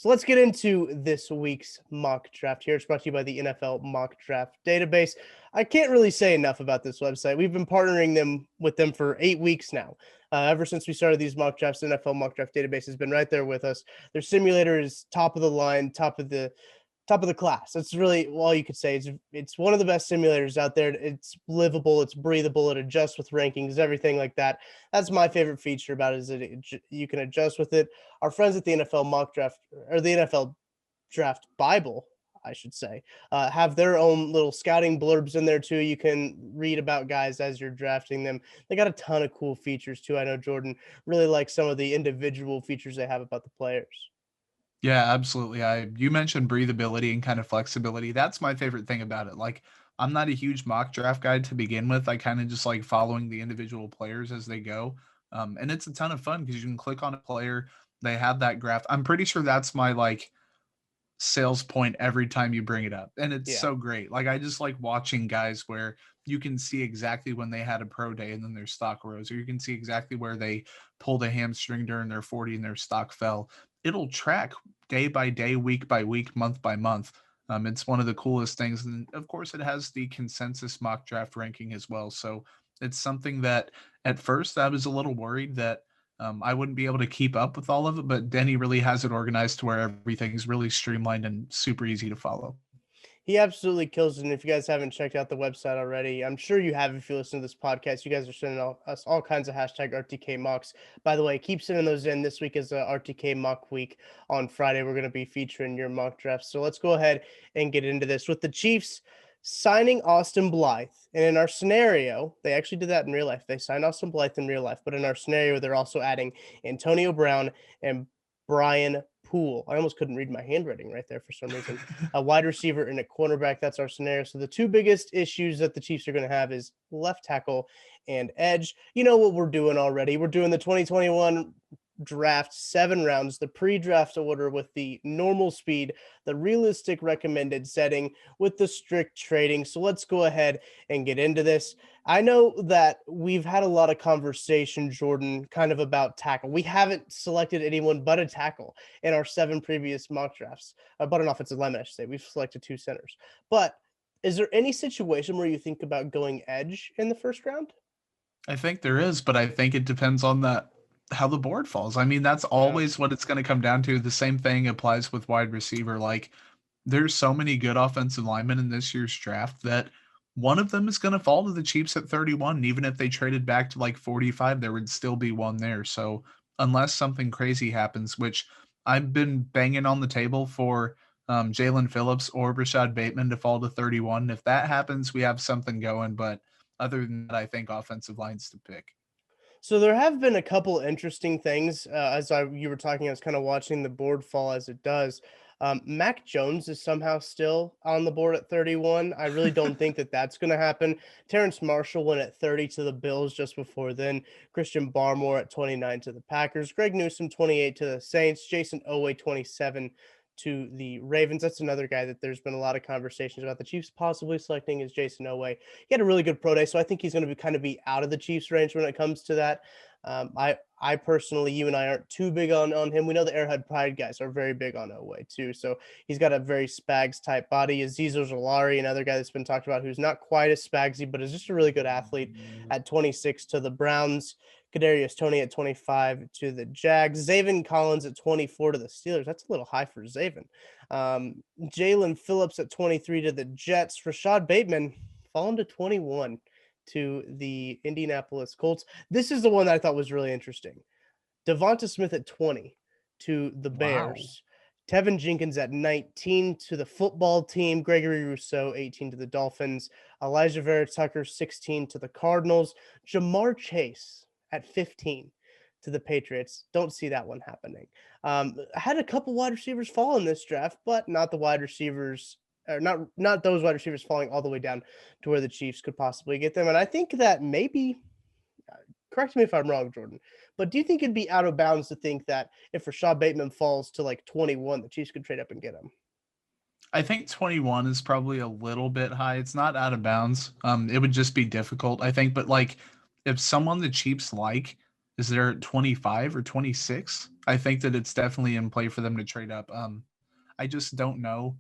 So let's get into this week's mock draft here. It's brought to you by the NFL Mock Draft Database. I can't really say enough about this website. We've been partnering with them for 8 weeks now. Ever since we started these mock drafts, NFL Mock Draft Database has been right there with us. Their simulator is top of the line, top of the class. That's really all you could say. It's one of the best simulators out there. It's livable, it's breathable, it adjusts with rankings, everything like that. That's my favorite feature about it is that you can adjust with it. Our friends at the NFL mock draft or the NFL draft Bible, I should say, have their own little scouting blurbs in there too. You can read about guys as you're drafting them. They got a ton of cool features too. I know Jordan really likes some of the individual features they have about the players. Yeah, absolutely. You mentioned breathability and kind of flexibility. That's my favorite thing about it. Like, I'm not a huge mock draft guy to begin with. I kind of just like following the individual players as they go. And it's a ton of fun because you can click on a player, they have that graph. I'm pretty sure that's my like sales point every time you bring it up. And it's Yeah. so great. Like I just like watching guys where you can see exactly when they had a pro day and then their stock rose, or you can see exactly where they pulled a hamstring during their 40 and their stock fell. It'll track day by day, week by week, month by month. It's one of the coolest things. And of course, it has the consensus mock draft ranking as well. So it's something that at first I was a little worried that I wouldn't be able to keep up with all of it, but Denny really has it organized to where everything's really streamlined and super easy to follow. He absolutely kills it. And if you guys haven't checked out the website already, I'm sure you have if you listen to this podcast. You guys are sending us all kinds of hashtag RTK mocks. By the way, keep sending those in. This week is a RTK mock week. On Friday, we're going to be featuring your mock drafts. So let's go ahead and get into this with the Chiefs signing Austin Blythe. And in our scenario, they actually did that in real life. They signed Austin Blythe in real life. But in our scenario, they're also adding Antonio Brown and Brian Poole. I almost couldn't read my handwriting right there for some reason. A wide receiver and a cornerback. That's our scenario. So the two biggest issues that the Chiefs are going to have is left tackle and edge. You know what we're doing already. We're doing the 2021 draft 7 rounds, the pre-draft order with the normal speed, the realistic recommended setting with the strict trading. So let's go ahead and get into this. I know that we've had a lot of conversation, Jordan, kind of about tackle. We haven't selected anyone but a tackle in our 7 previous mock drafts, but an offensive lineman, I should say. We've selected 2 centers. But is there any situation where you think about going edge in the first round? I think there is, but I think it depends on that how the board falls. I mean, that's Yeah. always what it's going to come down to. The same thing applies with wide receiver. Like there's so many good offensive linemen in this year's draft that one of them is going to fall to the Chiefs at 31. And even if they traded back to like 45, there would still be one there. So unless something crazy happens, which I've been banging on the table for Jalen Phillips or Rashad Bateman to fall to 31. If that happens, we have something going. But other than that, I think offensive lines to pick. So there have been a couple interesting things you were talking. I was kind of watching the board fall as it does. Mac Jones is somehow still on the board at 31. I really don't think that that's going to happen. Terrence Marshall went at 30 to the Bills just before then. Christian Barmore at 29 to the Packers. Greg Newsome 28 to the Saints. Jason Owe 27 to the Ravens. That's another guy that there's been a lot of conversations about. The Chiefs possibly selecting is Jason Owe. He had a really good pro day, so I think he's going to be out of the Chiefs range when it comes to that. I personally, you and I aren't too big on him. We know the Arrowhead Pride guys are very big on Owe too. So he's got a very Spags type body. Azeez Ojulari, another guy that's been talked about, who's not quite as Spagsy, but is just a really good athlete at 26 to the Browns. Kadarius Toney at 25 to the Jags. Zaven Collins at 24 to the Steelers. That's a little high for Zaven. Jalen Phillips at 23 to the Jets. Rashad Bateman fallen to 21 to the Indianapolis Colts. This is the one that I thought was really interesting. Devonta Smith at 20 to the Wow. Bears. Tevin Jenkins at 19 to the football team. Gregory Rousseau, 18 to the Dolphins. Elijah Vera Tucker, 16 to the Cardinals. Jamar Chase at 15 to the Patriots. Don't see that one happening. I had a couple wide receivers fall in this draft, but not the wide receivers, or not those wide receivers falling all the way down to where the Chiefs could possibly get them. And I think that maybe, correct me if I'm wrong, Jordan, but do you think it'd be out of bounds to think that if Rashad Bateman falls to like 21, the Chiefs could trade up and get him? I think 21 is probably a little bit high. It's not out of bounds. It would just be difficult, I think. But like, if someone the Chiefs like, is there at 25 or 26? I think that it's definitely in play for them to trade up. I just don't know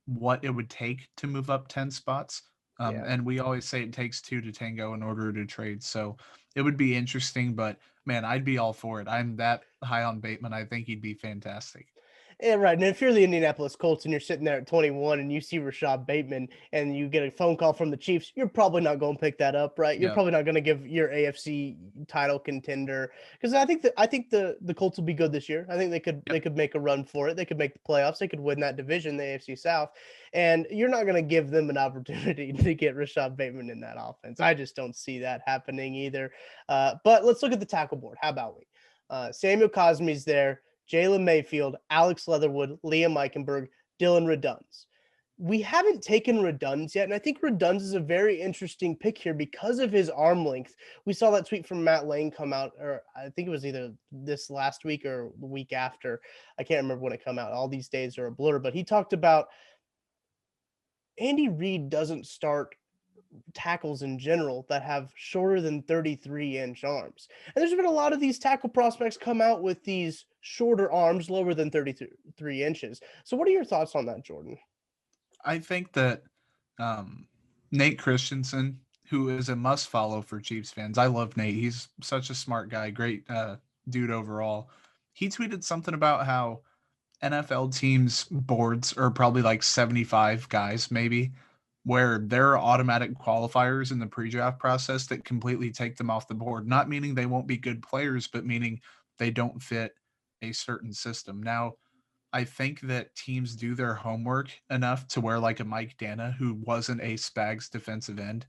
what it would take to move up 10 spots. Yeah. And we always say it takes two to tango in order to trade. So it would be interesting, but man, I'd be all for it. I'm that high on Bateman. I think he'd be fantastic. Yeah, right. And if you're the Indianapolis Colts and you're sitting there at 21 and you see Rashad Bateman and you get a phone call from the Chiefs, you're probably not going to pick that up, right? You're Yeah. probably not going to give your AFC title contender because I think the Colts will be good this year. I think they Yep. could make a run for it. They could make the playoffs. They could win that division, the AFC South, and you're not going to give them an opportunity to get Rashad Bateman in that offense. I just don't see that happening either. But let's look at the tackle board. How about we? Samuel Cosme's there. Jalen Mayfield, Alex Leatherwood, Liam Eichenberg, Dylan Reduns. We haven't taken Reduns yet, and I think Reduns is a very interesting pick here because of his arm length. We saw that tweet from Matt Lane come out, or I think it was either this last week or the week after. I can't remember when it come out. All these days are a blur, but he talked about Andy Reid doesn't start tackles in general that have shorter than 33-inch arms. And there's been a lot of these tackle prospects come out with these shorter arms, lower than 33 inches. So, what are your thoughts on that, Jordan? I think that um, Nate Christensen, who is a must follow for Chiefs fans, I love Nate. He's such a smart guy, great dude overall. He tweeted something about how NFL teams' boards are probably like 75 guys, maybe, where there are automatic qualifiers in the pre draft process that completely take them off the board. Not meaning they won't be good players, but meaning they don't fit a certain system. Now, I think that teams do their homework enough to where, like a Mike Dana, who wasn't a Spags defensive end,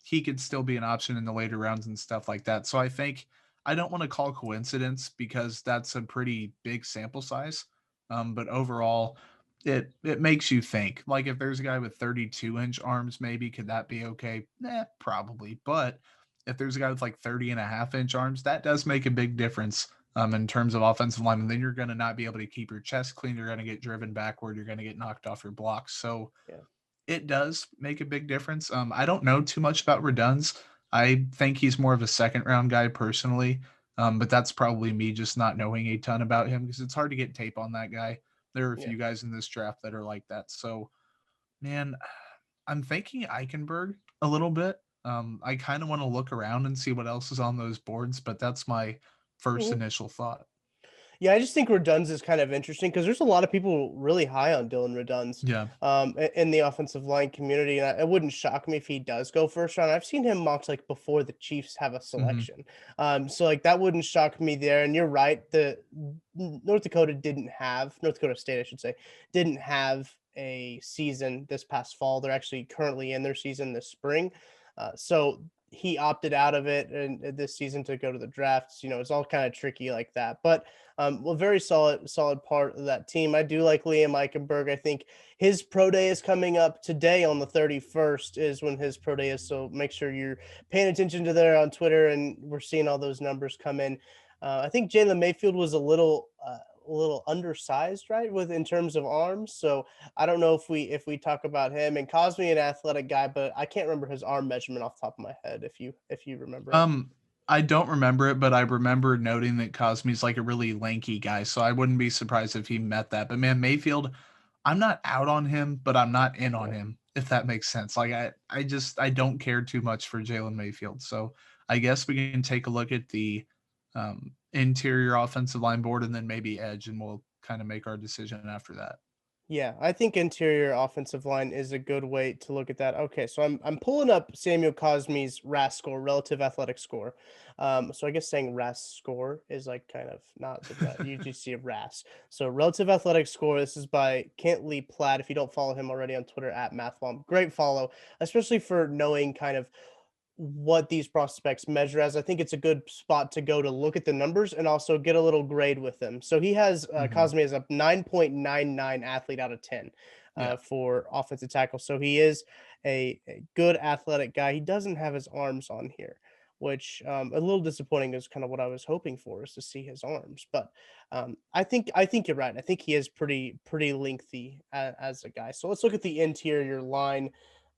he could still be an option in the later rounds and stuff like that. So I think I don't want to call coincidence because that's a pretty big sample size. But overall, it makes you think. Like if there's a guy with 32-inch arms, maybe could that be okay? Probably. But if there's a guy with like 30.5-inch arms, that does make a big difference in terms of offensive lineman. Then you're going to not be able to keep your chest clean. You're going to get driven backward. You're going to get knocked off your blocks. So Yeah. it does make a big difference. I don't know too much about Reduns. I think he's more of a second round guy personally, but that's probably me just not knowing a ton about him because it's hard to get tape on that guy. There are a Yeah. few guys in this draft that are like that. So, man, I'm thinking Eichenberg a little bit. I kind of want to look around and see what else is on those boards, but that's my first Mhm. initial thought. Yeah, I just think Reduns is kind of interesting because there's a lot of people really high on Dylan Reduns Yeah. in the offensive line community. And it wouldn't shock me if he does go first round. I've seen him mocked like before the Chiefs have a Hmm. selection. So like that wouldn't shock me there. And you're right. North Dakota State, I should say, didn't have a season this past fall. They're actually currently in their season this spring. So he opted out of it and this season to go to the drafts. It's all kind of tricky like that. But well, very solid part of that team. I do like Liam Eichenberg. I think his pro day is coming up today on the 31st is when his pro day is. So make sure you're paying attention to there on Twitter, and we're seeing all those numbers come in. I think Jalen Mayfield was a little undersized, right, with in terms of arms. So I don't know if we talk about him and Cosme, an athletic guy, but I can't remember his arm measurement off the top of my head. If you remember it. Um, I don't remember it, but I remember noting that Cosme's like a really lanky guy, so I wouldn't be surprised if he met that. But man, Mayfield, I'm not out on him, but I'm not in on Yeah. him, if that makes sense. Like I don't care too much for Jalen Mayfield. So I guess we can take a look at the interior offensive line board and then maybe edge, and we'll kind of make our decision after that. Yeah, I think interior offensive line is a good way to look at that. Okay, so I'm pulling up Samuel Cosme's RAS score, relative athletic score. So I guess saying RAS score is like kind of not the right. You just see a RAS. So relative athletic score. This is by Kent Lee Platt. If you don't follow him already on Twitter at MathWomp, great follow, especially for knowing kind of what these prospects measure as. I think it's a good spot to go to look at the numbers and also get a little grade with them. So he has Hmm. Cosme is a 9.99 athlete out of 10 Yeah. for offensive tackle. So he is a good athletic guy. He doesn't have his arms on here, which a little disappointing is kind of what I was hoping for is to see his arms. But I think you're right. I think he is pretty lengthy as a guy. So let's look at the interior line.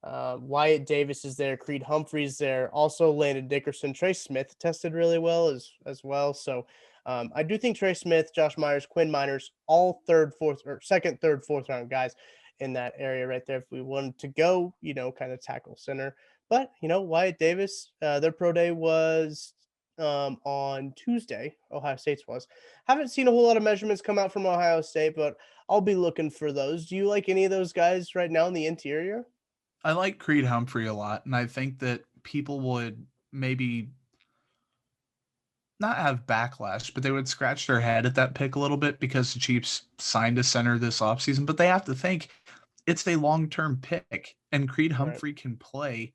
Wyatt Davis is there. Creed Humphrey's there. Also, Landon Dickerson. Trey Smith tested really well as well. So I do think Trey Smith, Josh Myers, Quinn Miners, all third, fourth, or second, third, fourth round guys in that area right there. If we wanted to go, kind of tackle center. But, Wyatt Davis, their pro day was on Tuesday. Ohio State's was. Haven't seen a whole lot of measurements come out from Ohio State, but I'll be looking for those. Do you like any of those guys right now in the interior? I like Creed Humphrey a lot, and I think that people would maybe not have backlash, but they would scratch their head at that pick a little bit because the Chiefs signed a center this offseason. But they have to think it's a long-term pick, and Creed Right. Humphrey can play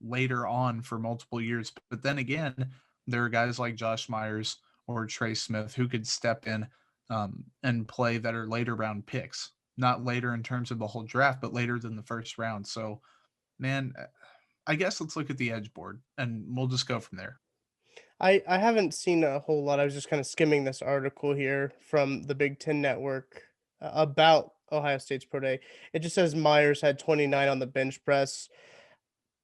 later on for multiple years. But then again, there are guys like Josh Myers or Trey Smith who could step in and play that are later round picks, not later in terms of the whole draft, but later than the first round. So, man, I guess let's look at the edge board and we'll just go from there. I haven't seen a whole lot. I was just kind of skimming this article here from the Big Ten Network about Ohio State's pro day. It just says Myers had 29 on the bench press.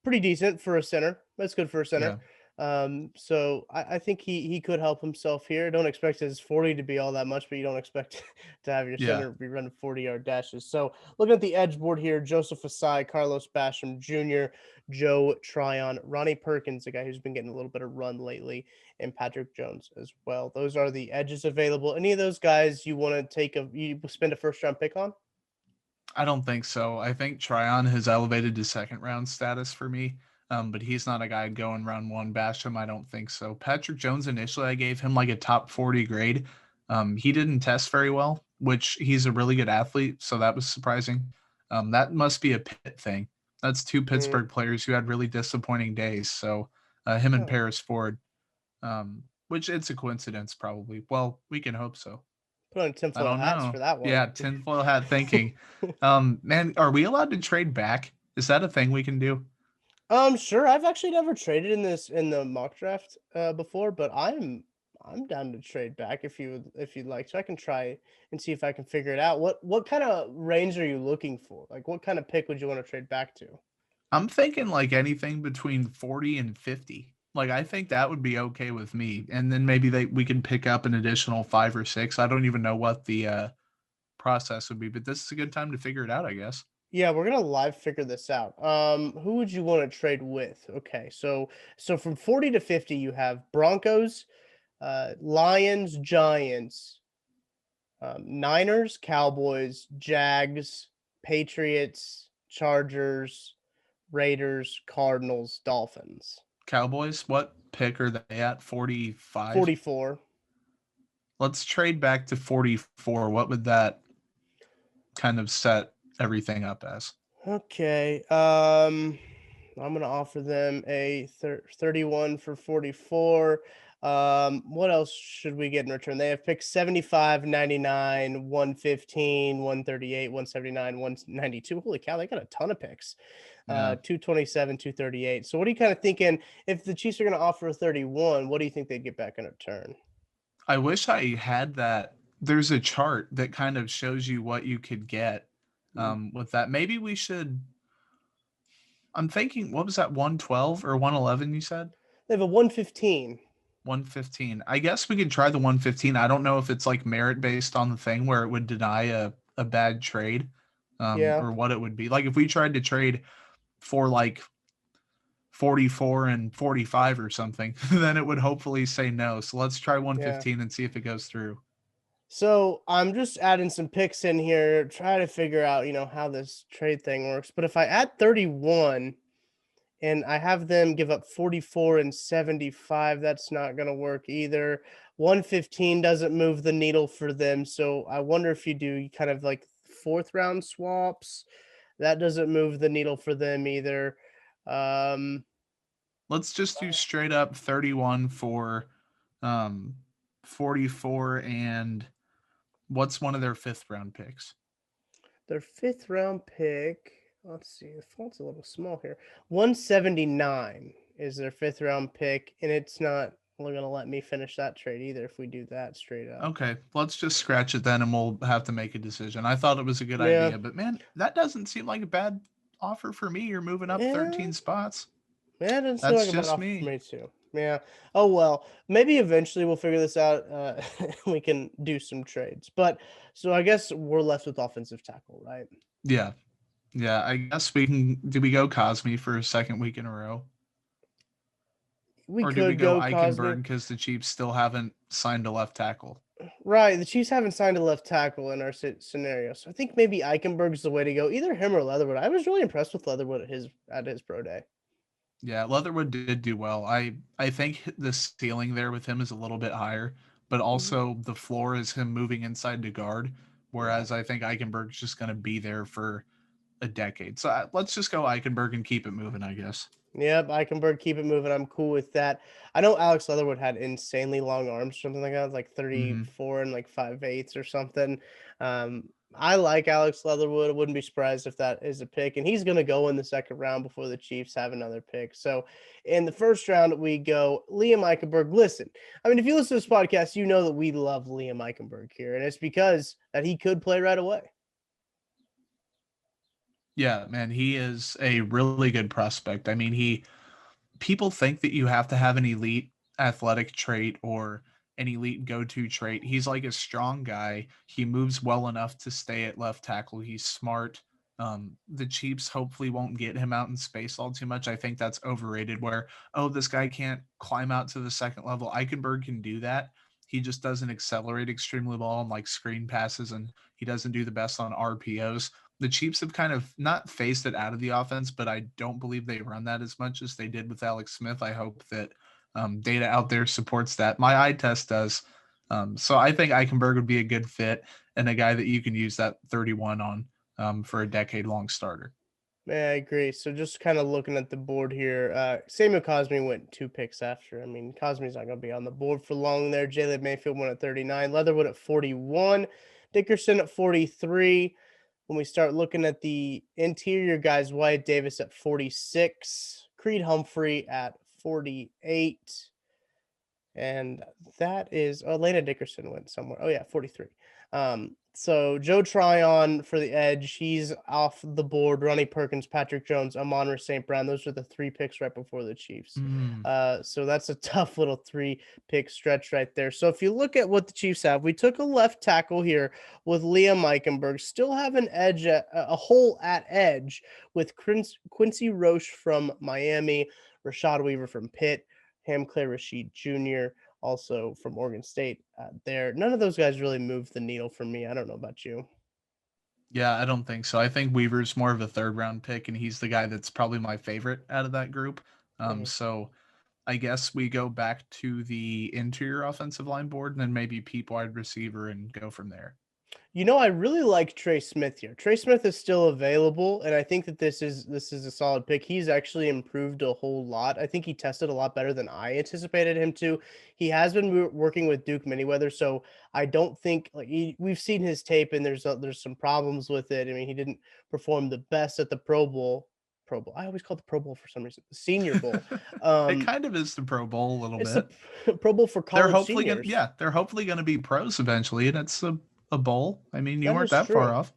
Pretty decent for a center. That's good for a center. Yeah. So I think he could help himself here. Don't expect his 40 to be all that much, but you don't expect to have your Yeah. center be running 40-yard dashes. So looking at the edge board here, Joseph Asai, Carlos Basham Jr., Joe Tryon, Ronnie Perkins, a guy who's been getting a little bit of run lately, and Patrick Jones as well. Those are the edges available. Any of those guys you want to you spend a first round pick on? I don't think so. I think Tryon has elevated to second round status for me, but he's not a guy I'd go in round one. Bash him, I don't think so. Patrick Jones, initially, I gave him like a top 40 grade. He didn't test very well, which he's a really good athlete, so that was surprising. That must be a Pitt thing. That's two Mm, Pittsburgh players who had really disappointing days. So him and oh, Paris Ford, which it's a coincidence probably. Well, we can hope so. put on I tinfoil don't hats know. for that one. Yeah, tinfoil hat thinking. Man, are we allowed to trade back? Is that a thing we can do? Sure. I've actually never traded in the mock draft before, but I'm down to trade back if you'd like. So I can try and see if I can figure it out. What kind of range are you looking for? Like what kind of pick would you want to trade back to? I'm thinking like anything between 40 and 50. Like I think that would be okay with me. And then maybe we can pick up an additional 5 or 6. I don't even know what the process would be, but this is a good time to figure it out, I guess. Yeah, we're gonna live figure this out. Who would you want to trade with? Okay, so from 40 to 50, you have Broncos, Lions, Giants, Niners, Cowboys, Jags, Patriots, Chargers, Raiders, Cardinals, Dolphins. Cowboys, what pick are they at? 45. 44. Let's trade back to 44. What would that kind of set everything up as? Okay. I'm gonna offer them a 31 for 44. What else should we get in return? They have picked 75, 99, 115, 138, 179, 192. Holy cow, they got a ton of picks. Yeah. 227, 238. So what are you kind of thinking if the Chiefs are gonna offer a 31, what do you think they'd get back in return? I wish I had that. There's a chart that kind of shows you what you could get Mm. with that. Maybe we should. I'm thinking, what was that, 112 or 111 you said? They have a 115. 115. I guess we could try the 115. I don't know if it's like merit based on the thing where it would deny a bad trade Yeah, or what it would be. Like if we tried to trade for like 44 and 45 or something, then it would hopefully say no. So let's try yeah. 115 and see if it goes through. So I'm just adding some picks in here, try to figure out, how this trade thing works. But if I add 31 and I have them give up 44 and 75, that's not going to work either. 115 doesn't move the needle for them. So I wonder if you do kind of like fourth round swaps. That doesn't move the needle for them either. Um, Let's just do straight up 31 for um 44 and what's one of their fifth round picks? their fifth round pick. Let's see, the font's a little small here. 179 is their fifth round pick, and it's not going to let me finish that trade either if we do that straight up. Okay, let's just scratch it then and we'll have to make a decision. I thought it was a good Yeah. idea, but man, that doesn't seem like a bad offer for me. You're moving up Yeah, 13 spots. yeah, it doesn't seem That's like a bad just offer for me. me too. Yeah. Oh well, maybe eventually we'll figure this out. We can do some trades. But so I guess we're left with offensive tackle, right? Yeah. Yeah. I guess we can. Do we go Cosme for a second week in a row? We Or do we could go go Cosme. Eichenberg because the Chiefs still haven't signed a left tackle? Right. The Chiefs haven't signed a left tackle in our scenario, so I think maybe Eichenberg's the way to go. Either him or Leatherwood. I was really impressed with Leatherwood at his pro day. Yeah, Leatherwood did do well. I think the ceiling there with him is a little bit higher, but Mhm. also the floor is him moving inside to guard, Yeah. whereas I think Eichenberg's just going to be there for a decade. So let's just go Eichenberg and keep it moving, I guess. Yep, Eichenberg, keep it moving. I'm cool with that. I know Alex Leatherwood had insanely long arms, something like that, like Hmm. 34 and like 5/8 or something. I like Alex Leatherwood. I wouldn't be surprised if that is a pick, and he's going to go in the second round before the Chiefs have another pick. So, in the first round, we go Liam Eichenberg. Listen, I mean, if you listen to this podcast, you know that we love Liam Eichenberg here, and it's because that he could play right away. Yeah, man, he is a really good prospect. I mean, he people think that you have to have an elite athletic trait or an elite go-to trait. He's like a strong guy. He moves well enough to stay at left tackle. He's smart. The Chiefs hopefully won't get him out in space all too much. I think that's overrated. Where this guy can't climb out to the second level. Eichenberg can do that. He just doesn't accelerate extremely well on like screen passes, and he doesn't do the best on RPOs. The Chiefs have kind of not phased it out of the offense, but I don't believe they run that as much as they did with Alex Smith. I hope that data out there supports that. My eye test does. So I think Eichenberg would be a good fit and a guy that you can use that 31 on for a decade-long starter. Yeah, I agree. So just kind of looking at the board here, Samuel Cosme went 2 picks after. I mean, Cosme's not going to be on the board for long there. Jalen Mayfield went at 39, Leatherwood at 41, Dickerson at 43. When we start looking at the interior guys, Wyatt Davis at 46, Creed Humphrey at 48, and that is Elena Dickerson went somewhere. Oh yeah, 43. So Joe Tryon for the edge, he's off the board. Ronnie Perkins, Patrick Jones, Amon St. Brown. Those are the 3 picks right before the Chiefs. Mm. So that's a tough little 3 pick stretch right there. So if you look at what the Chiefs have, we took a left tackle here with Liam Eichenberg, still have an edge at a hole at edge with Quincy Roche from Miami, Rashad Weaver from Pitt, Hamclair Rashid Jr., also from Oregon State. There, none of those guys really moved the needle for me. I don't know about you. Yeah, I don't think so. I think Weaver's more of a third round pick, and he's the guy that's probably my favorite out of that group. Mhm. So I guess we go back to the interior offensive line board and then maybe peep wide receiver and go from there. You know, I really like Trey Smith here. Trey Smith is still available, and I think that this is a solid pick. He's actually improved a whole lot. I think he tested a lot better than I anticipated him to. He has been working with Duke Manyweather, so I don't think like we've seen his tape, and there's some problems with it. I mean, he didn't perform the best at the Pro Bowl. Pro Bowl. I always call it the Pro Bowl for some reason. The Senior Bowl. It Um, kind of is the Pro Bowl a little it's bit. the Pro Bowl for They're college hopefully gonna seniors. yeah, they're hopefully gonna be pros eventually, and it's a bowl. I mean, you That weren't is that far true. off.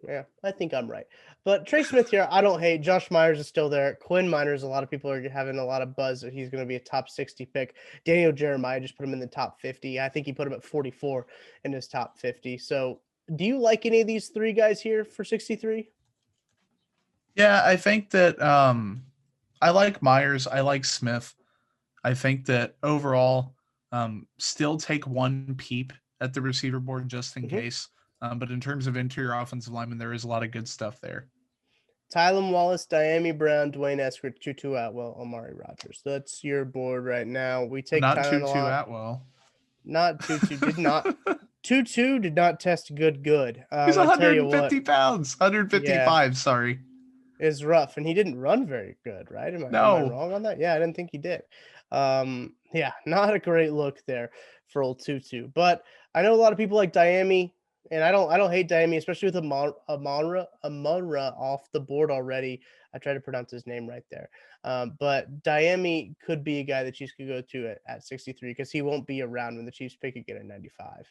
Yeah, I think I'm right. But Trey Smith here, I don't hate. Josh Myers is still there. Quinn Miners, a lot of people are having a lot of buzz that he's going to be a top 60 pick. Daniel Jeremiah just put him in the top 50. I think he put him at 44 in his top 50. So, do you like any of these 3 guys here for 63? Yeah, I think that I like Myers, I like Smith. I think that overall, still take one peep at the receiver board just in Mm-hmm. case. But in terms of interior offensive lineman, there is a lot of good stuff there. Tylen Wallace, Diami Brown, Dwayne Eskridge, Tutu Atwell, Amari Rogers. That's your board right now. We take Not Tylen a Tutu lot. Atwell. Not Tutu. Did not. Tutu did not test good. He's I tell you 150 what. pounds, Yeah. 155. Sorry. Is rough, and he didn't run very good, right? Am I No. wrong on that? Yeah, I didn't think he did. Yeah, not a great look there for old Tutu. But I know a lot of people like Diami, and I don't hate Diami, especially with Amonra off the board already. I tried to pronounce his name right there. But Diami could be a guy the Chiefs could go to at 63 because he won't be around when the Chiefs pick again at 95.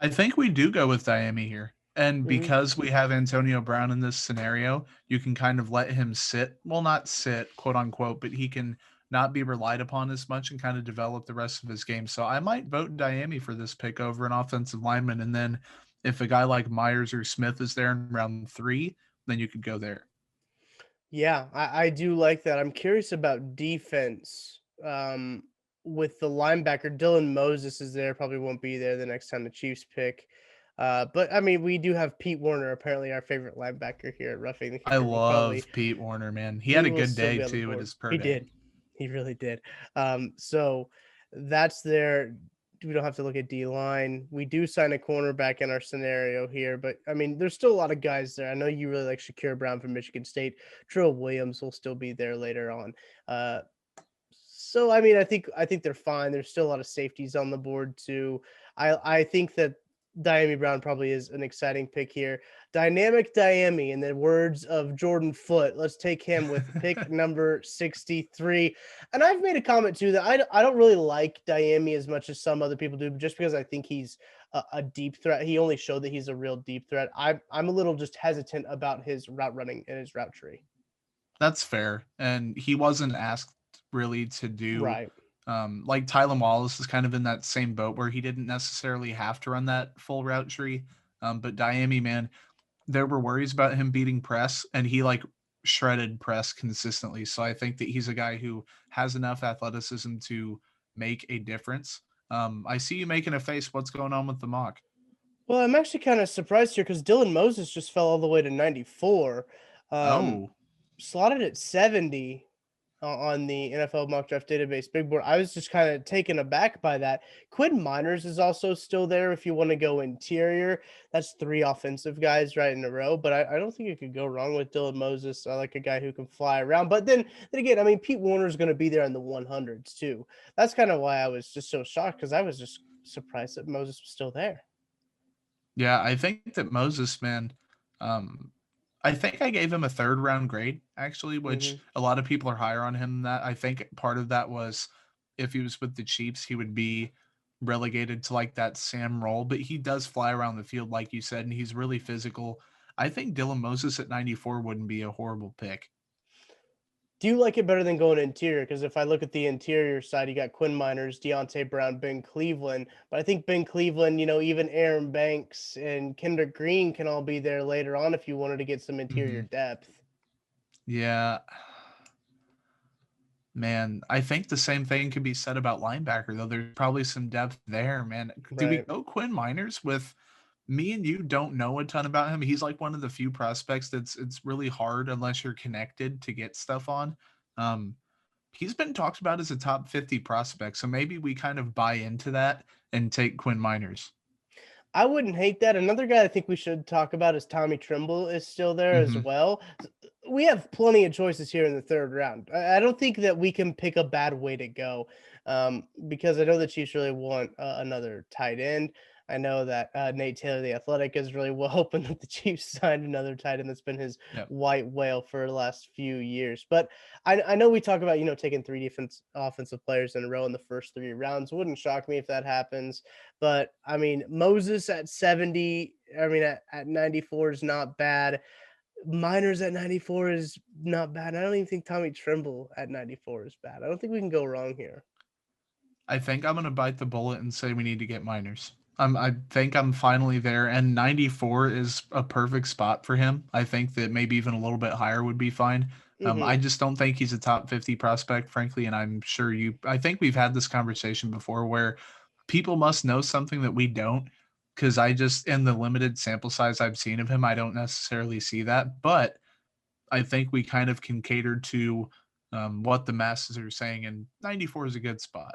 I think we do go with Diami here. And Mhm. because we have Antonio Brown in this scenario, you can kind of let him sit. Well, not sit, quote unquote, but he can not be relied upon as much and kind of develop the rest of his game. So I might vote Diami for this pick over an offensive lineman. And then if a guy like Myers or Smith is there in round 3, then you could go there. Yeah, I do like that. I'm curious about defense. With the linebacker, Dylan Moses is there, probably won't be there the next time the Chiefs pick. But I mean, we do have Pete Warner, apparently our favorite linebacker here at Roughing the I Kicker. Will probably love Pete Warner, man. He had he a will good still day be on the too at board. his pro He day. did. He really did. So that's there. We don't have to look at D line. We do sign a cornerback in our scenario here, but I mean, there's still a lot of guys there. I know you really like Shakir Brown from Michigan State. Trill Williams will still be there later on. Uh, so I mean, I think they're fine. There's still a lot of safeties on the board too. I think that Diami Brown probably is an exciting pick here. Dynamic Diami, in the words of Jordan Foote. Let's take him with pick number 63. And I've made a comment too that I don't really like Diami as much as some other people do, just because I think he's a deep threat. He only showed that he's a real deep threat. I'm a little just hesitant about his route running and his route tree. That's fair. And he wasn't asked really to do Right. like Tylan Wallace is kind of in that same boat where he didn't necessarily have to run that full route tree. But Diami, man, there were worries about him beating press, and he like shredded press consistently. So I think that he's a guy who has enough athleticism to make a difference. I see you making a face. What's going on with the mock? Well, I'm actually kind of surprised here because Dylan Moses just fell all the way to 94, um, Oh, slotted at 70 on the NFL mock draft database big board. I was just kind of taken aback by that. Quinn Miners is also still there if you want to go interior. That's three offensive guys right in a row, but I don't think you could go wrong with Dylan Moses. I like a guy who can fly around. But then again, I mean, Pete Warner is going to be there in the 100s too. That's kind of why I was just so shocked because I was just surprised that Moses was still there. yeah. I think that Moses, man, um, I think I gave him a third round grade, actually, which Hmm. a lot of people are higher on him than that. I think part of that was if he was with the Chiefs, he would be relegated to like that Sam role, but he does fly around the field, like you said, and he's really physical. I think Dylan Moses at 94 wouldn't be a horrible pick. Do you like it better than going interior? Because if I look at the interior side, you got Quinn Miners, Deontay Brown, Ben Cleveland. But I think Ben Cleveland, even Aaron Banks and Kendrick Green can all be there later on if you wanted to get some interior Hmm. depth. Yeah, man, I think the same thing could be said about linebacker, though. There's probably some depth there, man. Do we Right. go Quinn Miners with me and you don't know a ton about him? He's like one of the few prospects that's it's really hard unless you're connected to get stuff on. Um, he's been talked about as a top 50 prospect, so maybe we kind of buy into that and take Quinn Miners. I wouldn't hate that. Another guy I think we should talk about is Tommy Trimble is still there as Hmm. well. We have plenty of choices here in the third round. I don't think that we can pick a bad way to go, because I know the Chiefs really want another tight end. I know that Nate Taylor, the Athletic, is really well hoping that the Chiefs signed another tight end that's been his Yep. white whale for the last few years. But I know we talk about taking three defense offensive players in a row in the first 3 rounds. Wouldn't shock me if that happens. But I mean, Moses at 70, I mean, at 94 is not bad. Miners at 94 is not bad. I don't even think Tommy Trimble at 94 is bad. I don't think we can go wrong here. I think I'm gonna bite the bullet and say we need to get Miners. I think I'm finally there, and 94 is a perfect spot for him. I think that maybe even a little bit higher would be fine. I Hmm. just don't think he's a top 50 prospect, frankly, and I'm sure you. I think we've had this conversation before where people must know something that we don't, because I just in the limited sample size I've seen of him, I don't necessarily see that, but I think we kind of can cater to what the masses are saying, and 94 is a good spot.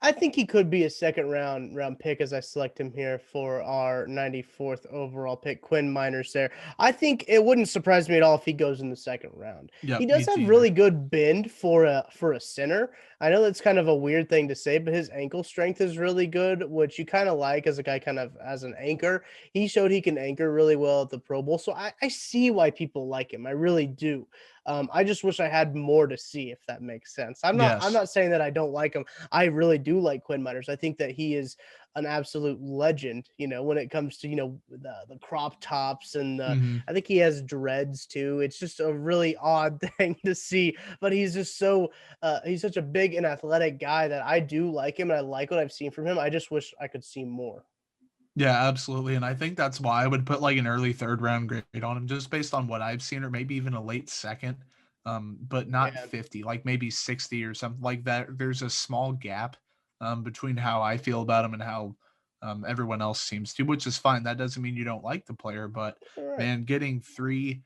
I think he could be a second round pick as I select him here for our 94th overall pick, Quinn Miners there. I think it wouldn't surprise me at all if he goes in the second round. He Yep, me does too have either. really good bend for a center. I know that's kind of a weird thing to say, but his ankle strength is really good, which you kind of like as a guy kind of as an anchor. He showed he can anchor really well at the Pro Bowl. So I see why people like him. I really do. I just wish I had more to see, if that makes sense. I'm Yes. not saying that I don't like him. I really do like Quinn Miners. I think that he is an absolute legend, when it comes to, the crop tops and Mhm. I think he has dreads too. It's just a really odd thing to see, but he's just he's such a big and athletic guy that I do like him and I like what I've seen from him. I just wish I could see more. Yeah, absolutely, and I think that's why I would put, like, an early 3rd round grade on him just based on what I've seen or maybe even a late 2nd, but not Yeah. 50, like, maybe 60 or something like that. There's a small gap, between how I feel about him and how, everyone else seems to, which is fine. That doesn't mean you don't like the player, but, All right. man, getting 3,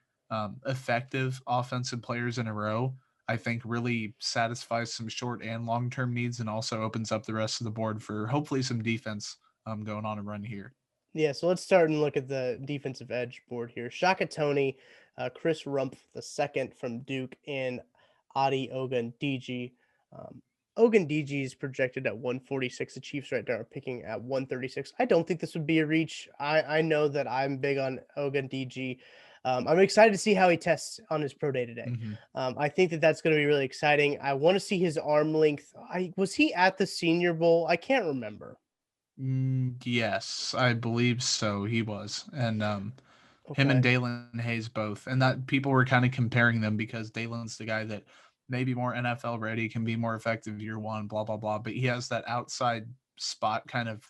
effective offensive players in a row, I think really satisfies some short and long-term needs and also opens up the rest of the board for hopefully some defense going on a run here. Yeah, so let's start and look at the defensive edge board here. Shaka Tony, Chris Rumpf the second from Duke, and Adi Ogundiji. Um, Ogundiji is projected at 146. The Chiefs right now are picking at 136. I don't think this would be a reach. I know that I'm big on Ogundiji. I'm excited to see how he tests on his pro day today. Mhm. I think that that's going to be really exciting. I want to see his arm length. Was he at the Senior Bowl? I can't remember. Yes, I believe so. He was, and him and Okay. Dalen Hayes both, and that people were kind of comparing them because Dalen's the guy that maybe more NFL ready, can be more effective year one, blah blah blah. But he has that outside spot kind of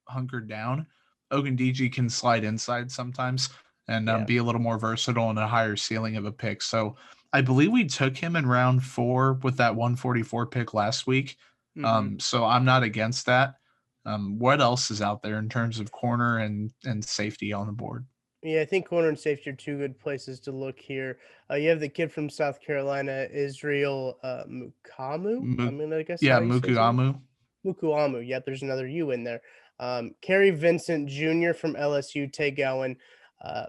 hunkered down. Ogundiji can slide inside sometimes and Yeah. be a little more versatile and a higher ceiling of a pick. So I believe we took him in round 4 with that 144 pick last week. Hmm. So I'm not against that. What else is out there in terms of corner and safety on the board? Yeah, I think corner and safety are two good places to look here. You have the kid from South Carolina, Israel Mukamu. Mu- I'm gonna guess yeah, how you say his name. Mukuamu. Mukuamu. Yep, there's another U in there. Kerry Vincent Jr. from LSU, Tay Gowan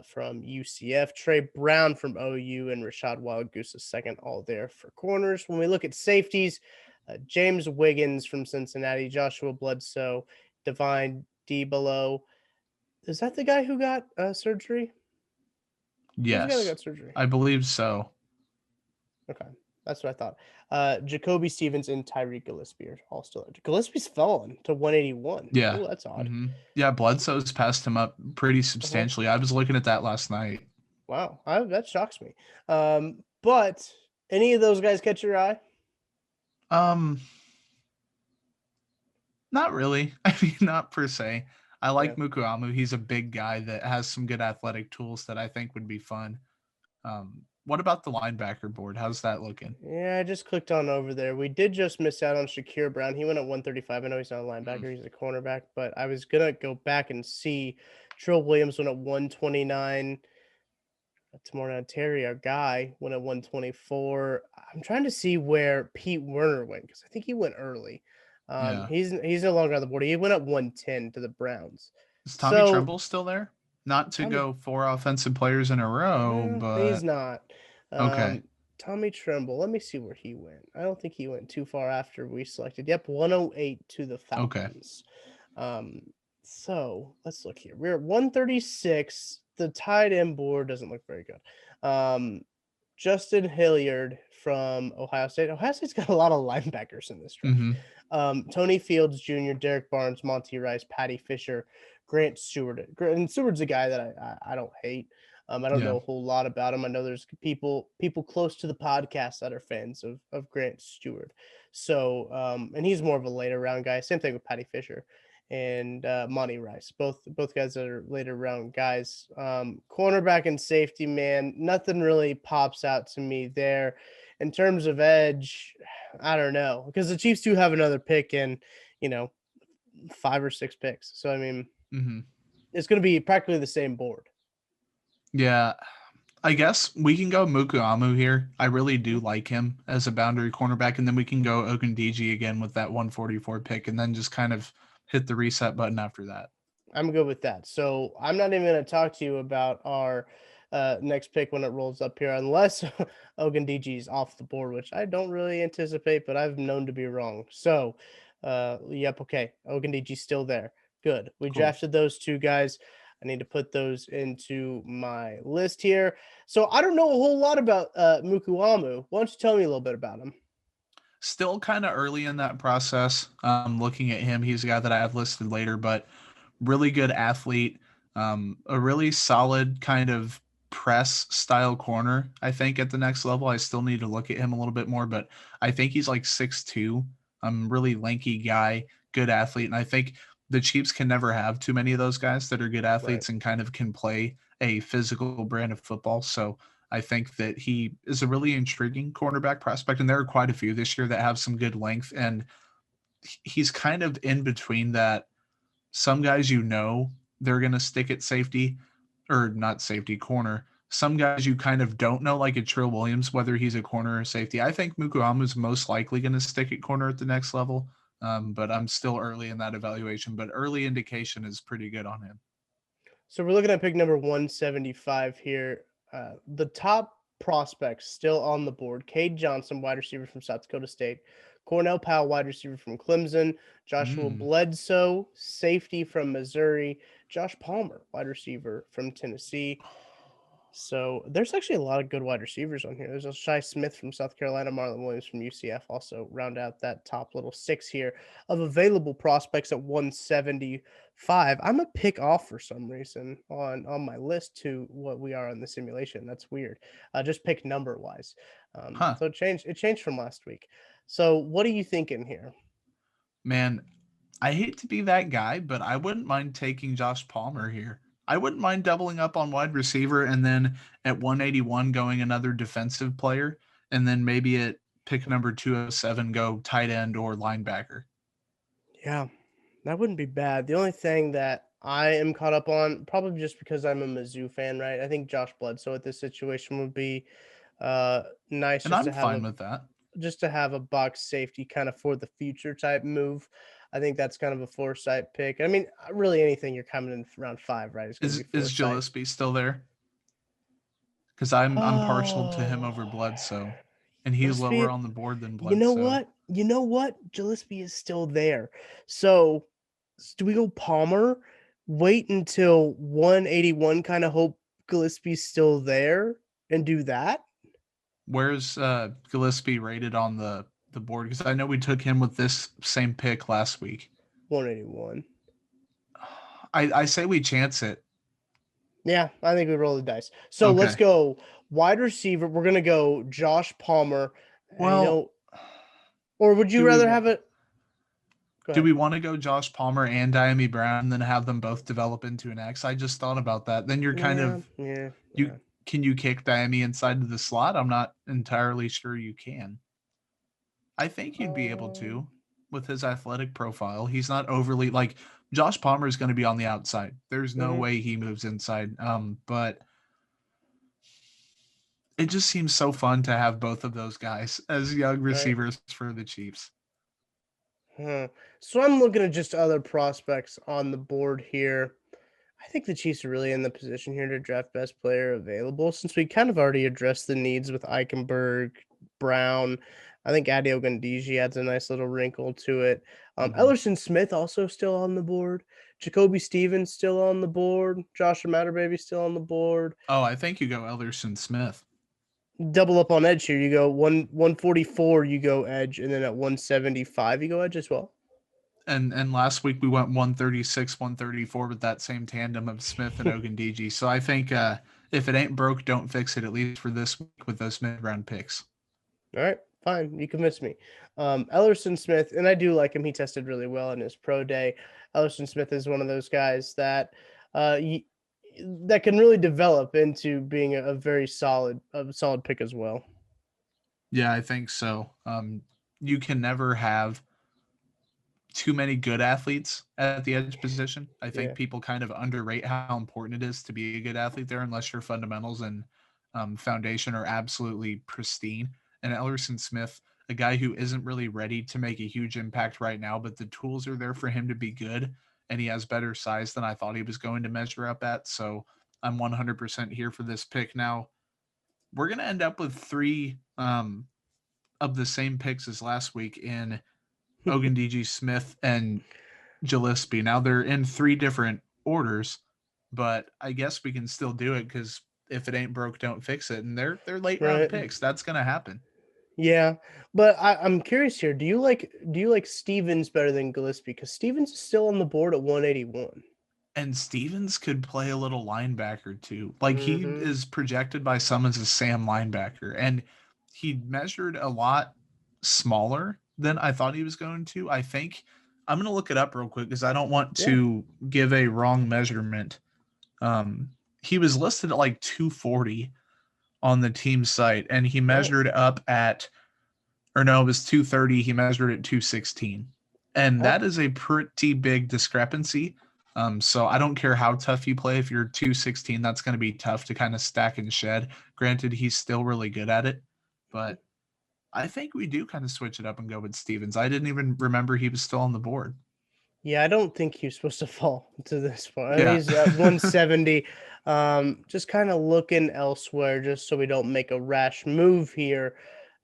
from UCF, Trey Brown from OU, and Rashad Wildgoose second, all there for corners. When we look at safeties, James Wiggins from Cincinnati, Joshua Bledsoe, Divine D below. Is that the guy who got surgery? Who's the guy that Yes, got surgery? I believe so. Okay, that's what I thought. Jacoby Stevens and Tyreek Gillespie are all still there. Gillespie's fallen to 181. Yeah. Oh, that's odd. Yeah, Bledsoe's passed him up pretty Uh-huh. substantially. I was looking at that last night. Wow, that shocks me. But any of those guys catch your eye? Um, Not really. I mean, not per se. I Yeah. like Mukuamu. He's a big guy that has some good athletic tools that I think would be fun. What about the linebacker board? How's that looking? Yeah, I just clicked on over there. We did just miss out on Shakir Brown. He went at 135. I know he's not a Mm, linebacker, he's a cornerback, but I was gonna go back and see Trill Williams went at 129. Tamorna Terry, our guy, went at 124. I'm trying to see where Pete Werner went because I think he went early. yeah. He's no longer on the board. He went at 110 to the Browns. Is Tommy So Tremble still there? Not to Tommy, go 4 offensive players in a row, no, he's but not. okay. Tommy Tremble. Let me see where he went. I don't think he went too far after we selected. Yep, 108 to the Okay. Falcons. Um, so let's look here. We're at 136. The tight end board doesn't look very good. Um, Justin Hilliard from Ohio State. Ohio State's got a lot of linebackers in this draft. Mhm. Tony Fields Jr., Derek Barnes, Monty Rice, Patty Fisher, Grant Stewart. And Stewart's a guy that I don't hate. I don't Yeah. know a whole lot about him. I know there's people close to the podcast that are fans of Grant Stewart. So and he's more of a later round guy. Same thing with Patty Fisher and Monty Rice. Both guys that are later round guys. Cornerback and safety, man, nothing really pops out to me there. In terms of edge, I don't know because the Chiefs do have another pick in, you know, 5 or 6 picks. So I mean, Mhm. it's going to be practically the same board. Yeah. I guess we can go Mukuamu here. I really do Mhm. like him as a boundary cornerback, and then we can go Ogundiji again with that 144 pick, and then just kind of hit the reset button after that. I'm good with that. So I'm not even going to talk to you about our next pick when it rolls up here, unless Ogundiji is off the board, which I don't really anticipate, but I've known to be wrong. So, yep, okay, Ogundiji's still there. Good. We Cool. drafted those two guys. I need to put those into my list here. So I don't know a whole lot about Mukuamu. Why don't you tell me a little bit about him? Still kind of early in that process. Looking at him, he's a guy that I have listed later, but really good athlete, a really solid kind of press style corner. I think at the next level, I still need to look at him a little bit more, but I think he's like 6'2". Really lanky guy, good athlete, and I think the Chiefs can never have too many of those guys that are good Right. athletes and kind of can play a physical brand of football. So I think that he is a really intriguing cornerback prospect, and there are quite a few this year that have some good length, and he's kind of in between that. Some guys, they're going to stick at safety, or not safety, corner. Some guys you kind of don't know, like a Trill Williams, whether he's a corner or safety. I think Mukuamu is most likely going to stick at corner at the next level, but I'm still early in that evaluation. But early indication is pretty good on him. So we're looking at pick number 175 here. The top prospects still on the board: Cade Johnson, wide receiver from South Dakota State; Cornell Powell, wide receiver from Clemson; Joshua Mm. Bledsoe, safety from Missouri; Josh Palmer, wide receiver from Tennessee. So there's actually a lot of good wide receivers on here. There's a Shy Smith from South Carolina, Marlon Williams from UCF also round out that top little six here of available prospects at 175. I'm a pick off for some reason on my list to what we are on the simulation. That's weird. Just pick number wise. Huh. So it changed from last week. So what are you thinking here? Man, I hate to be that guy, but I wouldn't mind taking Josh Palmer here. I wouldn't mind doubling up on wide receiver and then at 181 going another defensive player, and then maybe at pick number 207 go tight end or linebacker. Yeah, that wouldn't be bad. The only thing that I am caught up on, probably just because I'm a Mizzou fan, right? I think Josh Bledsoe at this situation would be nice And I'm fine with that. just to have a box safety kind of for the future type move. I think that's kind of a foresight pick. I mean, really anything you're coming in round five, right? Is going to be Is foresight. Gillespie still there? Because I'm partial to him Oh, over Bledsoe, and he's lower Gillespie. on the board than You know Bledsoe. what? You know what? Gillespie is still there. So do we go Palmer? Wait until 181, kind of hope Gillespie's still there and do that? Where's Gillespie rated on the board? Because I know we took him with this same pick last week. 181. I say we chance it. Yeah, I think we roll the dice. So let's Okay. go wide receiver. We're gonna go Josh Palmer. Well, Or would you do we rather want have it? Go do ahead. we want to go Josh Palmer and Diami Brown and then have them both develop into an X? I just thought about that. Then you're kind Yeah, of yeah, you yeah. can you kick Diami inside of the slot? I'm not entirely sure you can. I think you'd be able Um, to with his athletic profile. He's not overly like Josh Palmer is going to be on the outside. There's no mhm, way he moves inside. But it just seems so fun to have both of those guys as young right. receivers for the Chiefs. Huh. So I'm looking at just other prospects on the board here. I think the Chiefs are really in the position here to draft best player available since we kind of already addressed the needs with Eichenberg, Brown. I think Adi Ogundeji adds a nice little wrinkle to it. Mhm. Ellerson Smith also still on the board. Jacoby Stevens still on the board. Joshua Matterbaby still on the board. Oh, I think you go Elderson Smith. Double up on edge here. You go 144, you go edge, and then at 175, you go edge as well. And last week we went 136, 134 with that same tandem of Smith and Ogundiji. So I think if it ain't broke, don't fix it. At least for this week with those mid-round picks. All right, fine. You convinced me. Ellerson Smith, and I do like him. He tested really well in his pro day. Ellerson Smith is one of those guys that uh, y- that can really develop into being a very solid pick as well. Yeah, I think so. You can never have too many good athletes at the edge position. I think Yeah. people kind of underrate how important it is to be a good athlete there, unless your fundamentals and foundation are absolutely pristine. And Ellerson Smith, a guy who isn't really ready to make a huge impact right now, but the tools are there for him to be good, and he has better size than I thought he was going to measure up at. So I'm 100% here for this pick. Now we're going to end up with three of the same picks as last week in Ogundiji Smith and Gillespie. Now they're in three different orders, but I guess we can still do it because if it ain't broke, don't fix it. And they're late round Right. picks. That's gonna happen. Yeah, but I'm curious here. Do you like Stevens better than Gillespie? Because Stevens is still on the board at 181. And Stevens could play a little linebacker too. Like he Mm-hmm. is projected by some as a Sam linebacker, and he measured a lot smaller than I thought he was going to. I think I'm going to look it up real quick because I don't want Yeah. to give a wrong measurement. Um, he was listed at like 240 on the team site, and he Oh, measured up at, or no, it was 230. He measured at 216. And oh, that is a pretty big discrepancy. So I don't care how tough you play. If you're 216, that's going to be tough to kind of stack and shed. Granted, he's still really good at it, but I think we do kind of switch it up and go with Stevens. I didn't even remember he was still on the board. yeah. I don't think he was supposed to fall to this point. I mean, Yeah. he's at 170. Just kind of looking elsewhere, just so we don't make a rash move here.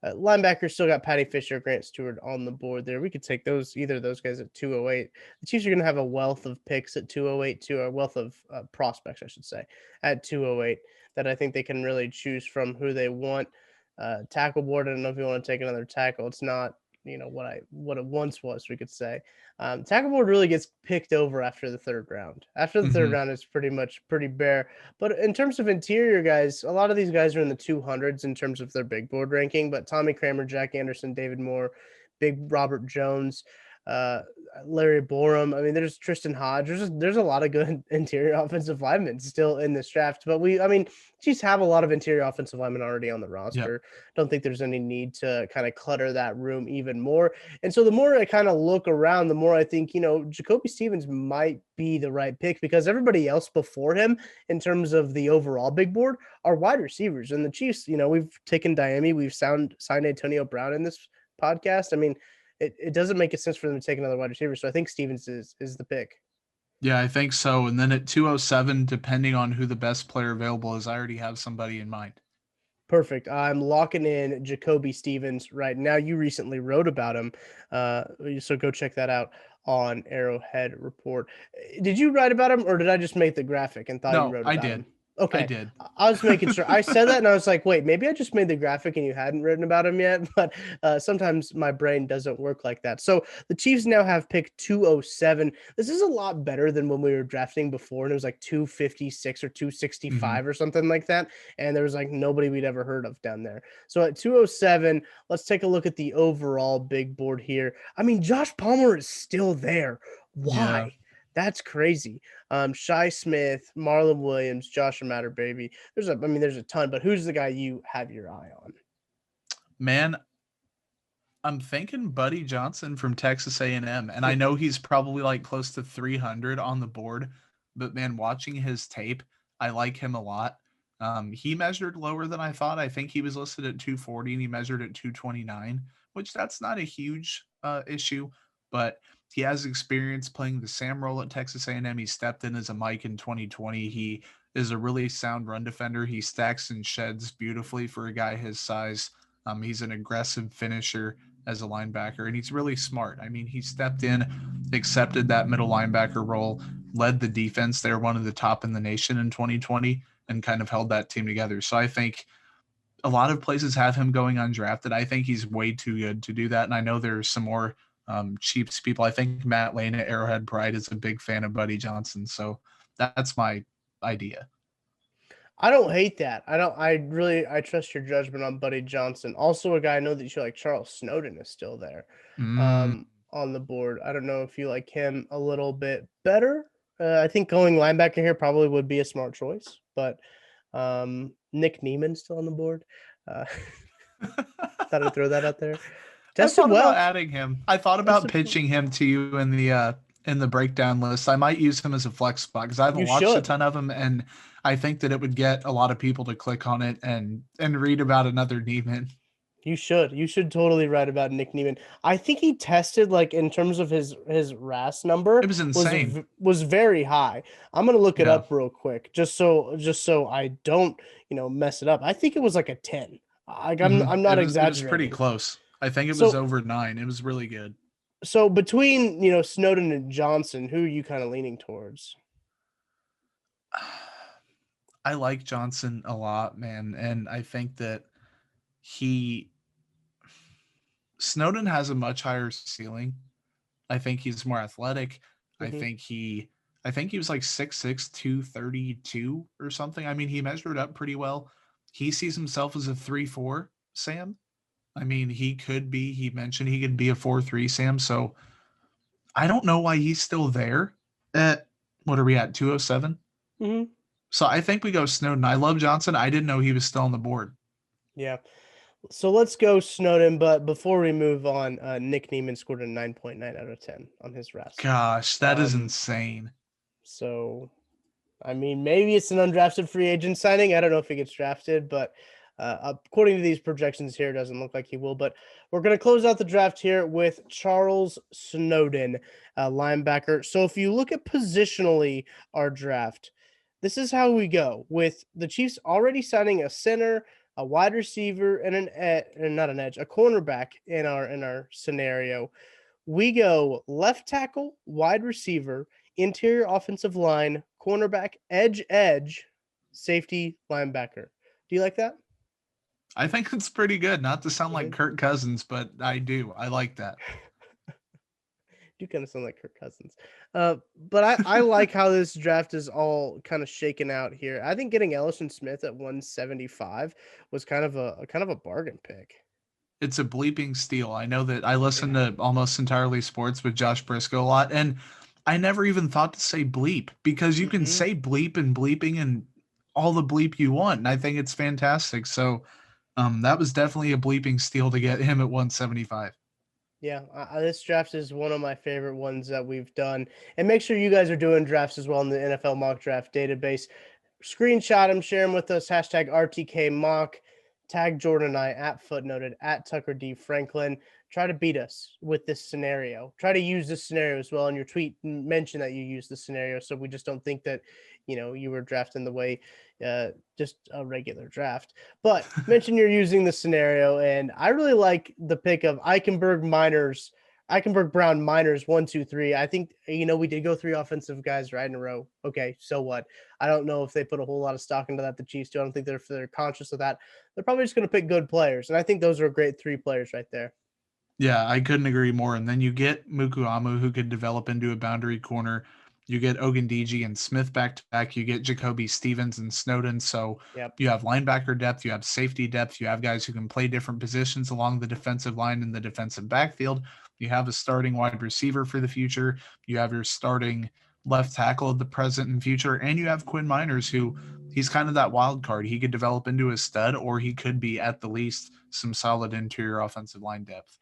Linebacker still got Patty Fisher, Grant Stewart on the board there. We could take either of those guys at 208. The Chiefs are going to have a wealth of picks at 208, too, a wealth of prospects, I should say, at 208 that I think they can really choose from who they want. Tackle board, I don't know if you want to take another tackle. It's not, what it once was, we could say. Tackle board really gets picked over after the third round. After the third Hmm. round, it's pretty bare. But in terms of interior guys, a lot of these guys are in the 200s in terms of their big board ranking. But Tommy Kramer, Jack Anderson, David Moore, Big Robert Jones, uh, Larry Borum. I mean, there's Tristan Hodge. There's a lot of good interior offensive linemen still in this draft. But Chiefs have a lot of interior offensive linemen already on the Yep. roster. Don't think there's any need to kind of clutter that room even more. And so the more I kind of look around, the more I think, Jacoby Stevens might be the right pick because everybody else before him in terms of the overall big board are wide receivers. And the Chiefs, we've taken Diami, we've signed Antonio Brown in this podcast. I mean, it doesn't make a sense for them to take another wide receiver. So I think Stevens is the pick. Yeah, I think so. And then at 207, depending on who the best player available is, I already have somebody in mind. Perfect. I'm locking in Jacoby Stevens right now. You recently wrote about him, so go check that out on Arrowhead Report. Did you write about him, or did I just make the graphic and thought you No, wrote I about did. him? I Okay, did. I was making sure. I said that, and I was like, wait, maybe I just made the graphic and you hadn't written about him yet. But sometimes my brain doesn't work like that. So the Chiefs now have pick 207. This is a lot better than when we were drafting before, and it was like 256 or Hmm. 265 or something like that. And there was like nobody we'd ever heard of down there. So at 207, let's take a look at the overall big board here. I mean, Josh Palmer is still there. Yeah. Why? That's crazy. Shy Smith, Marlon Williams, Joshua Matter, baby. There's a ton, but who's the guy you have your eye on? Man, I'm thinking Buddy Johnson from Texas A&M, and I know he's probably like close to 300 on the board, but man, watching his tape, I like him a lot. He measured lower than I thought. I think he was listed at 240 and he measured at 229, which that's not a huge issue, but he has experience playing the Sam role at Texas A&M. He stepped in as a Mike in 2020. He is a really sound run defender. He stacks and sheds beautifully for a guy his size. He's an aggressive finisher as a linebacker, and he's really smart. I mean, he stepped in, accepted that middle linebacker role, led the defense. They were one of the top in the nation in 2020 and kind of held that team together. So I think a lot of places have him going undrafted. I think he's way too good to do that. And I know there's some more Chiefs people. I think Matt Lane at Arrowhead Pride is a big fan of Buddy Johnson. So that's my idea. I don't hate that. I trust your judgment on Buddy Johnson. Also, a guy I know that you like, Charles Snowden, is still there, Mm, on the board. I don't know if you like him a little bit better. I think going linebacker here probably would be a smart choice, but Nick Neiman still on the board. Uh, thought I'd throw that out there. I Tested thought about well. adding him. I thought about Tested well. pitching him to you in the breakdown list. I might use him as a flex spot because I haven't You watched a should. ton of him, and I think that it would get a lot of people to click on it and read about another Neiman. You should. You should totally write about Nick Neiman. I think he tested like in terms of his RAS It number was was insane. was very high. I'm gonna look it Yeah. up real quick just so I don't mess it up. I think it was like a 10. Like I'm not It was pretty exaggerating. close. I think it was So over 9. It was really good. so between Snowden and Johnson, who are you kind of leaning towards? I like Johnson a lot, man, and I think that he Snowden has a much higher ceiling. I think he's more athletic. I Hmm. think he I think he was like 6'6", 232 or something. I mean, he measured up pretty well. He sees himself as a 3-4, Sam. I mean, he mentioned he could be a 4-3, Sam. So I don't know why he's still there at, what are we at, 207? Hmm. So I think we go Snowden. I love Johnson. I didn't know he was still on the board. Yeah. So let's go Snowden. But before we move on, Nick Neiman scored a 9.9 out of 10 on his RAS. Gosh, that is Um, insane. so I mean, maybe it's an undrafted free agent signing. I don't know if he gets drafted, but according to these projections here, it doesn't look like he will. But we're going to close out the draft here with Charles Snowden, linebacker. So if you look at positionally our draft, this is how we go with the Chiefs already signing a center, a wide receiver, and not an edge, a cornerback in our scenario. We go left tackle, wide receiver, interior offensive line, cornerback, edge, safety, linebacker. Do you like that? I think it's pretty good. Not to sound like Mhm. Kirk Cousins, but I do. I like that. You kind of sound like Kirk Cousins. But I like how this draft is all kind of shaken out here. I think getting Ellison Smith at 175 was kind of a bargain pick. It's a bleeping steal. I know that I listen Yeah. to Almost Entirely Sports with Josh Briscoe a lot, and I never even thought to say bleep because you can Hmm. say bleep and bleeping and all the bleep you want. And I think it's fantastic. So that was definitely a bleeping steal to get him at 175. Yeah, this draft is one of my favorite ones that we've done. And make sure you guys are doing drafts as well in the NFL mock draft database. Screenshot them, share them with us. Hashtag RTKMock. Tag Jordan and I at Footnoted, at Tucker D. Franklin. Try to beat us with this scenario. Try to use this scenario as well. In your tweet, mention that you use the scenario so we just don't think that, you were drafting the way just a regular draft. But mention you're using the scenario. And I really like the pick of Eichenberg Brown Miners 1, 2, 3. I think, we did go 3 offensive guys right in a row. Okay, so what? I don't know if they put a whole lot of stock into that. The Chiefs do. I don't think they're conscious of that. They're probably just going to pick good players, and I think those are great 3 players right there. Yeah, I couldn't agree more. And then you get Mukuamu, who could develop into a boundary corner. You get Ogundiji and Smith back to back. You get Jacoby Stevens and Snowden. So Yep. you have linebacker depth, you have safety depth, you have guys who can play different positions along the defensive line and the defensive backfield. You have a starting wide receiver for the future. You have your starting left tackle of the present and future, and you have Quinn Miners, who he's kind of that wild card. He could develop into a stud, or he could be at the least some solid interior offensive line depth.